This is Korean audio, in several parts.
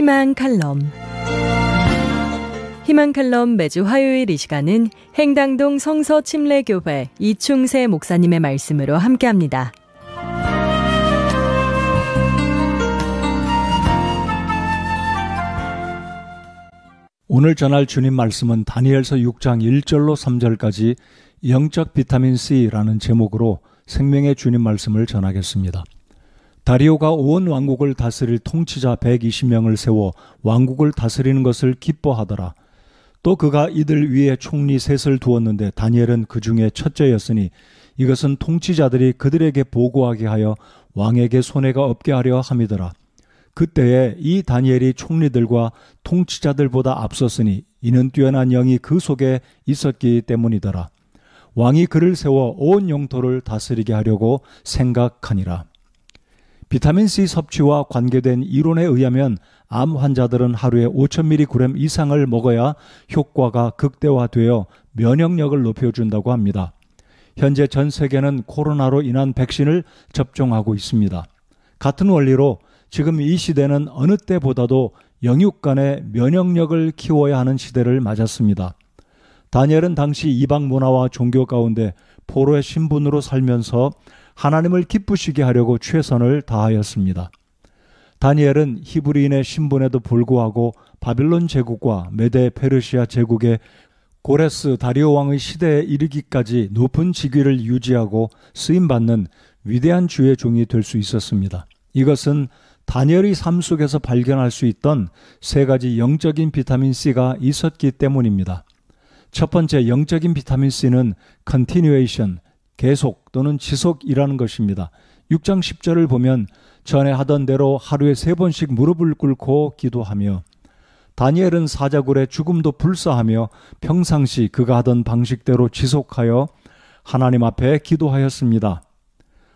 희망 칼럼. 희망 칼럼 매주 화요일 이 시간은 행당동 성서침례교회 이충세 목사님의 말씀으로 함께합니다. 오늘 전할 주님 말씀은 다니엘서 6장 1절로 3절까지 영적 비타민 C라는 제목으로 생명의 주님 말씀을 전하겠습니다. 다리오가 온 왕국을 다스릴 통치자 120명을 세워 왕국을 다스리는 것을 기뻐하더라. 또 그가 이들 위에 총리 셋을 두었는데 다니엘은 그 중에 첫째였으니 이것은 통치자들이 그들에게 보고하게 하여 왕에게 손해가 없게 하려 함이더라. 그때에 이 다니엘이 총리들과 통치자들보다 앞섰으니 이는 뛰어난 영이 그 속에 있었기 때문이더라. 왕이 그를 세워 온 영토를 다스리게 하려고 생각하니라. 비타민C 섭취와 관계된 이론에 의하면 암 환자들은 하루에 5,000mg 이상을 먹어야 효과가 극대화되어 면역력을 높여준다고 합니다. 현재 전 세계는 코로나로 인한 백신을 접종하고 있습니다. 같은 원리로 지금 이 시대는 어느 때보다도 영육 간의 면역력을 키워야 하는 시대를 맞았습니다. 다니엘은 당시 이방 문화와 종교 가운데 포로의 신분으로 살면서 하나님을 기쁘시게 하려고 최선을 다하였습니다. 다니엘은 히브리인의 신분에도 불구하고 바빌론 제국과 메데 페르시아 제국의 고레스 다리오 왕의 시대에 이르기까지 높은 직위를 유지하고 쓰임받는 위대한 주의 종이 될 수 있었습니다. 이것은 다니엘의 삶 속에서 발견할 수 있던 세 가지 영적인 비타민C가 있었기 때문입니다. 첫 번째 영적인 비타민C는 continuation, 계속 또는 지속이라는 것입니다. 6장 10절을 보면 전에 하던 대로 하루에 3번씩 무릎을 꿇고 기도하며, 다니엘은 사자굴의 죽음도 불사하며 평상시 그가 하던 방식대로 지속하여 하나님 앞에 기도하였습니다.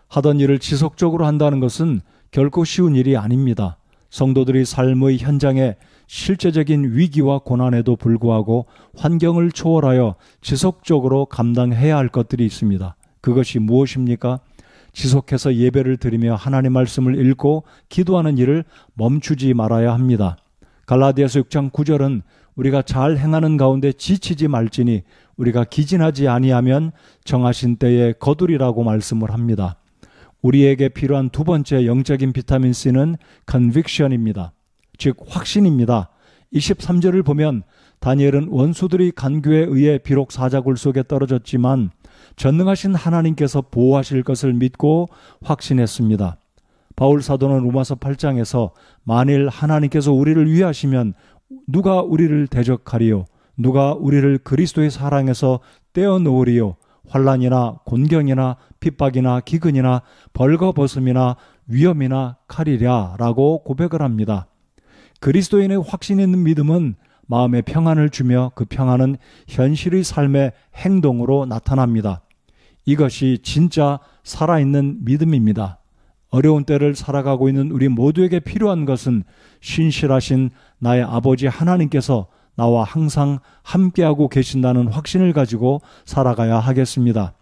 하던 일을 지속적으로 한다는 것은 결코 쉬운 일이 아닙니다. 성도들이 삶의 현장에 실제적인 위기와 고난에도 불구하고 환경을 초월하여 지속적으로 감당해야 할 것들이 있습니다. 그것이 무엇입니까? 지속해서 예배를 드리며 하나님 말씀을 읽고 기도하는 일을 멈추지 말아야 합니다. 갈라디아서 6장 9절은 우리가 잘 행하는 가운데 지치지 말지니 우리가 기진하지 아니하면 정하신 때에 거두리라고 말씀을 합니다. 우리에게 필요한 두 번째 영적인 비타민C는 conviction입니다. 즉 확신입니다. 23절을 보면 다니엘은 원수들이 간교에 의해 비록 사자굴 속에 떨어졌지만 전능하신 하나님께서 보호하실 것을 믿고 확신했습니다. 바울 사도는 로마서 8장에서 만일 하나님께서 우리를 위하시면 누가 우리를 대적하리요? 누가 우리를 그리스도의 사랑에서 떼어놓으리요? 환난이나 곤경이나 핍박이나 기근이나 벌거벗음이나 위험이나 칼이랴 라고 고백을 합니다. 그리스도인의 확신 있는 믿음은 마음에 평안을 주며 그 평안은 현실의 삶의 행동으로 나타납니다. 이것이 진짜 살아있는 믿음입니다. 어려운 때를 살아가고 있는 우리 모두에게 필요한 것은 신실하신 나의 아버지 하나님께서 나와 항상 함께하고 계신다는 확신을 가지고 살아가야 하겠습니다.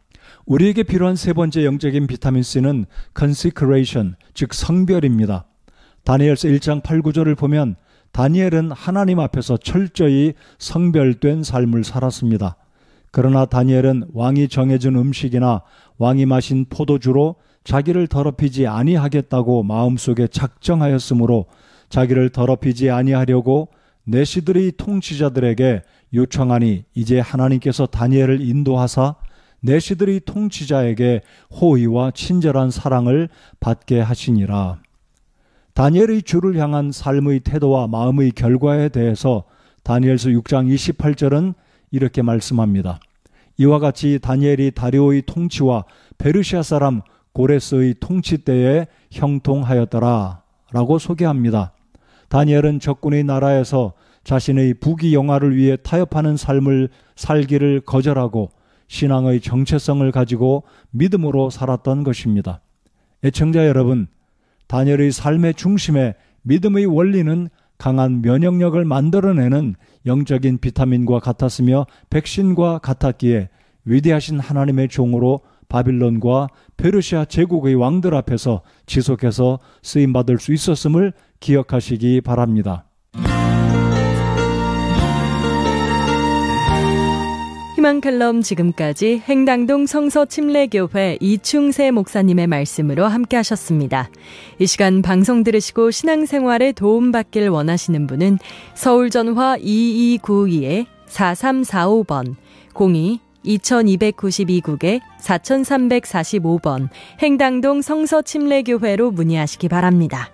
우리에게 필요한 세 번째 영적인 비타민C는 consecration, 즉 성별입니다. 다니엘서 1장 8, 9절을 보면 다니엘은 하나님 앞에서 철저히 성별된 삶을 살았습니다. 그러나 다니엘은 왕이 정해준 음식이나 왕이 마신 포도주로 자기를 더럽히지 아니하겠다고 마음속에 작정하였으므로 자기를 더럽히지 아니하려고 내시들의 통치자들에게 요청하니 이제 하나님께서 다니엘을 인도하사 내시들의 통치자에게 호의와 친절한 사랑을 받게 하시니라. 다니엘의 주를 향한 삶의 태도와 마음의 결과에 대해서 다니엘서 6장 28절은 이렇게 말씀합니다. 이와 같이 다니엘이 다리오의 통치와 페르시아 사람 고레스의 통치 때에 형통하였더라 라고 소개합니다. 다니엘은 적군의 나라에서 자신의 부귀 영화를 위해 타협하는 삶을 살기를 거절하고 신앙의 정체성을 가지고 믿음으로 살았던 것입니다. 애청자 여러분, 다니엘의 삶의 중심에 믿음의 원리는 강한 면역력을 만들어내는 영적인 비타민과 같았으며 백신과 같았기에 위대하신 하나님의 종으로 바빌론과 페르시아 제국의 왕들 앞에서 지속해서 쓰임받을 수 있었음을 기억하시기 바랍니다. 희망칼럼 지금까지 행당동 성서침례교회 이충세 목사님의 말씀으로 함께 하셨습니다. 이 시간 방송 들으시고 신앙생활에 도움받길 원하시는 분은 서울전화 2292-4345번 02-2292국에 4345번 행당동 성서침례교회로 문의하시기 바랍니다.